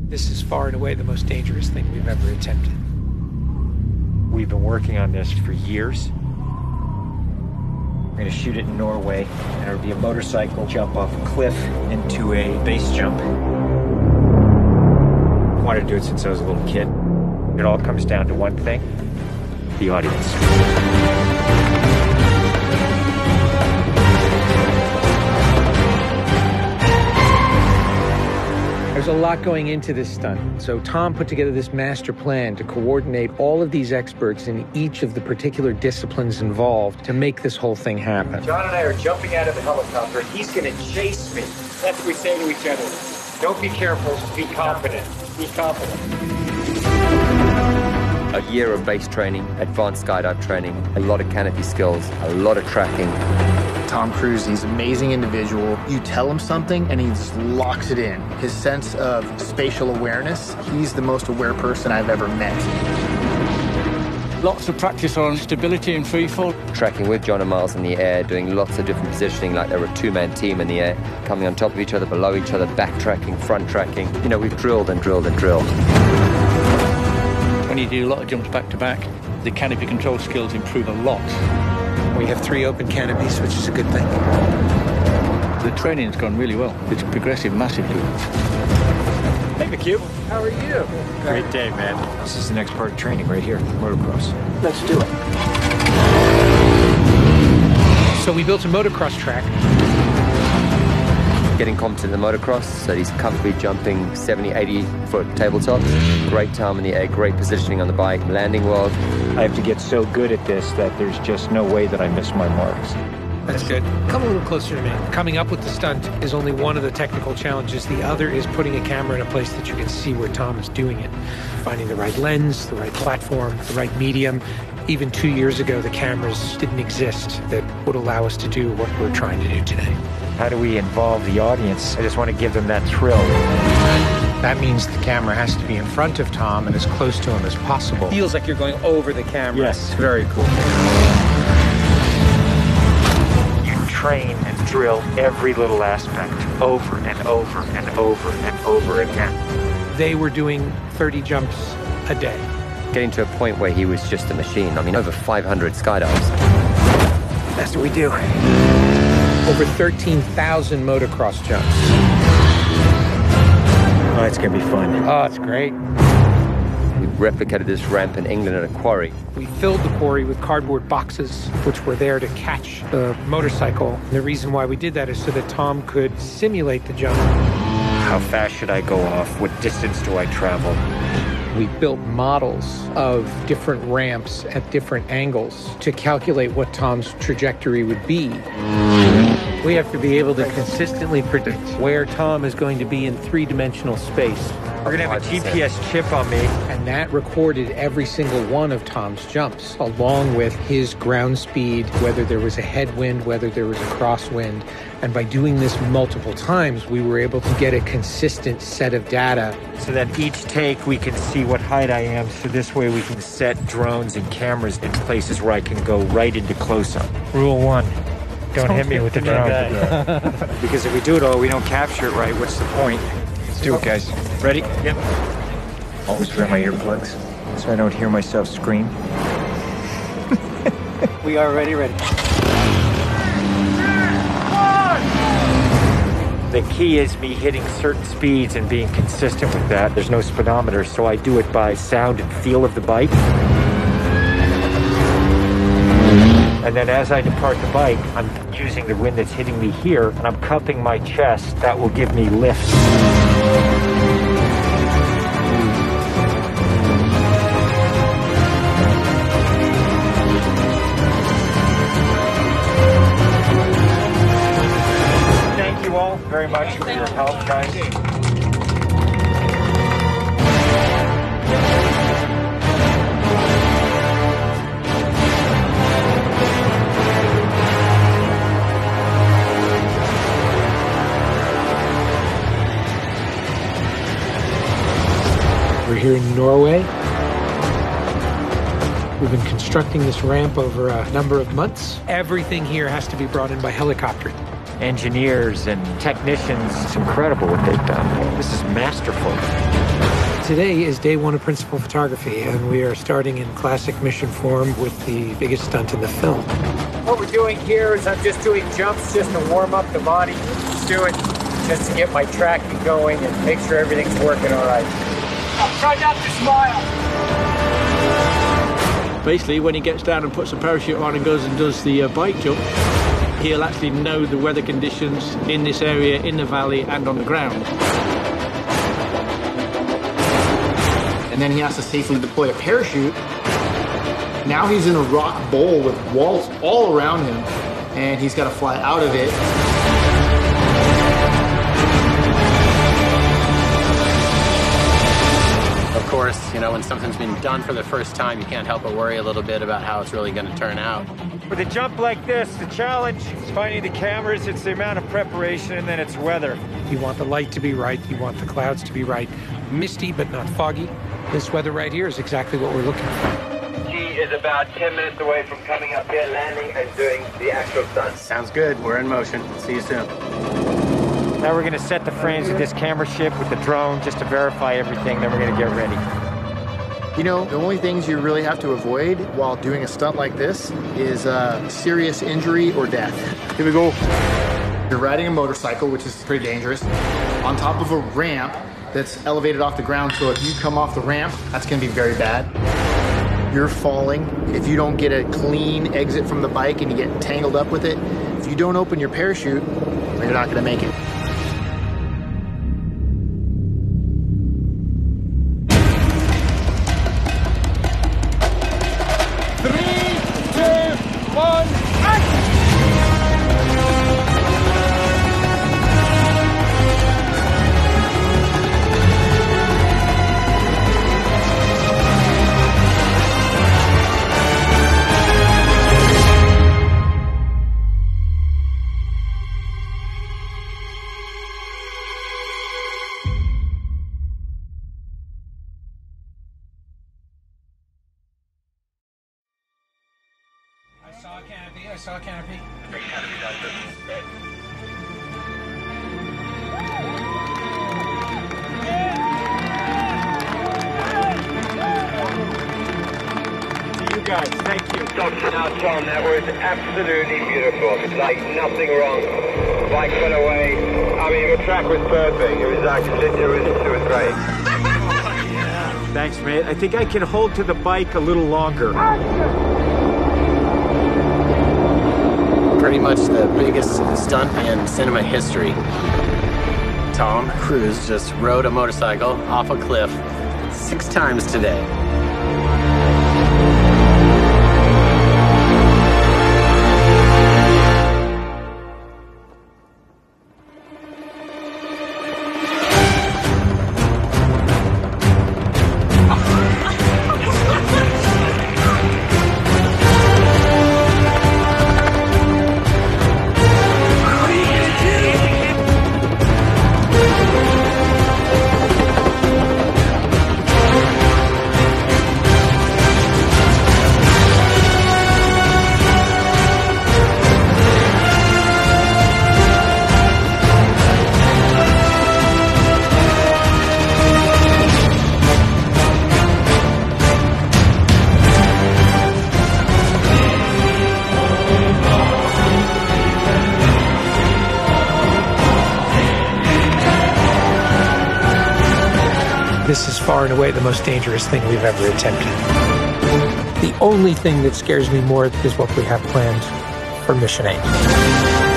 This is far and away the most dangerous thing we've ever attempted. We've been working on this for years. We're gonna shoot it in Norway, and it'll be a motorcycle jump off a cliff into a base jump. I wanted to do it since I was a little kid. It all comes down to one thing: the audience. There's a lot going into this stunt. So Tom put together this master plan to coordinate all of these experts in each of the particular disciplines involved to make this whole thing happen. John and I are jumping out of the helicopter. He's gonna chase me. That's what we say to each other. Don't be careful, be confident. Be confident. A year of base training, advanced skydive training, a lot of canopy skills, a lot of tracking. Tomcruise, he's an amazing individual. You tell him something and he just locks it in. His sense of spatial awareness, he's the most aware person I've ever met. Lots of practice on stability and freefall. Tracking with John and Miles in the air, doing lots of different positioning, like they were a two-man team in the air, coming on top of each other, below each other, backtracking, front tracking. You know, we've drilled and drilled and drilled. When you do a lot of jumps back to back, the canopy control skills improve a lot. We have 3 open canopies, which is a good thing. The training's gone really well. It's progressive massively. Hey, McHugh. How are you? Great day, man. This is the next part of training right here, motocross. Let's do it. So we built a motocross track. Getting competent in the motocross, so he's comfortably jumping 70, 80-foot tabletops. Great time in the air, great positioning on the bike, landing well. I have to get so good at this that there's just no way that I miss my marks. That's good. Come a little closer to me. Coming up with the stunt is only one of the technical challenges. The other is putting a camera in a place that you can see where Tom is doing it. Finding the right lens, the right platform, the right medium. Even 2 years ago, the cameras didn't exist that would allow us to do what we're trying to do today. How do we involve the audience? I just want to give them that thrill. That means the camera has to be in front of Tom and as close to him as possible. Feels like you're going over the camera. Yes, very cool. You train and drill every little aspect over and over and over and over again. They were doing 30 jumps a day. Getting to a point where he was just a machine. I mean, over 500 skydives. That's what we do. Over 13,000 motocross jumps. Oh, it's going to be fun. Oh, it's great. We replicated this ramp in England at a quarry. We filled the quarry with cardboard boxes, which were there to catch the motorcycle. And the reason why we did that is so that Tom could simulate the jump. How fast should I go off? What distance do I travel? We built models of different ramps at different angles to calculate what Tom's trajectory would be. We have to be able to consistently predict where Tom is going to be in 3-dimensional space. We're going to have a GPS chip on me. And that recorded every single one of Tom's jumps, along with his ground speed, whether there was a headwind, whether there was a crosswind. And by doing this multiple times, we were able to get a consistent set of data. So that each take, we can see what height I am. So this way we can set drones and cameras in places where I can go right into close-up. Rule 1. Don't hit me with the drone. Because if we do it all, we don't capture it right. What's the point? Let's do it, guys. Ready? Yep. Always wear my earplugs so I don't hear myself scream. We are ready. The key is me hitting certain speeds and being consistent with that. There's no speedometer, so I do it by sound and feel of the bike. And then as I depart the bike, I'm using the wind that's hitting me here, and I'm cupping my chest. That will give me lift. Thank you all very much for your help, guys. We're here in Norway. We've been constructing this ramp over a number of months. Everything here has to be brought in by helicopter. engineers and technicians. It's incredible what they've done. This is masterful. Today is day one of principal photography, and we are starting in classic mission form with the biggest stunt in the film. What we're doing here is I'm just doing jumps just to warm up the body. Just do it just to get my tracking going and make sure everything's working all right. I'll try not to smile. Basically, when he gets down and puts a parachute on and goes and does the bike jump, he'll actually know the weather conditions in this area, in the valley, and on the ground. And then he has to safely deploy a parachute. Now he's in a rock bowl with walls all around him, and he's got to fly out of it. Of course, you know, when something's been done for the first time, you can't help but worry a little bit about how it's really going to turn out. With a jump like this, the challenge is finding the cameras, it's the amount of preparation, and then it's weather. You want the light to be right, you want the clouds to be right. Misty, but not foggy. This weather right here is exactly what we're looking for. He is about 10 minutes away from coming up here, landing, and doing the actual stunt. Sounds good. We're in motion. See you soon. Now we're going to set the frames with this camera ship with the drone just to verify everything, then we're going to get ready. You know, the only things you really have to avoid while doing a stunt like this is serious injury or death. Here we go. You're riding a motorcycle, which is pretty dangerous, on top of a ramp that's elevated off the ground, so if you come off the ramp, that's going to be very bad. You're falling. If you don't get a clean exit from the bike and you get tangled up with it, if you don't open your parachute, you're not going to make it. I saw a canopy. To you guys, thank you. Dr. Now, Tom, that was absolutely beautiful. It's like nothing wrong. Bike went away. I mean, the track was perfect. It was actually, it was great. Thanks, mate. I think I can hold to the bike a little longer. Pretty much the biggest stunt in cinema history. Tom Cruise just rode a motorcycle off a cliff 6 times today. This is far and away the most dangerous thing we've ever attempted. The only thing that scares me more is what we have planned for Mission 8.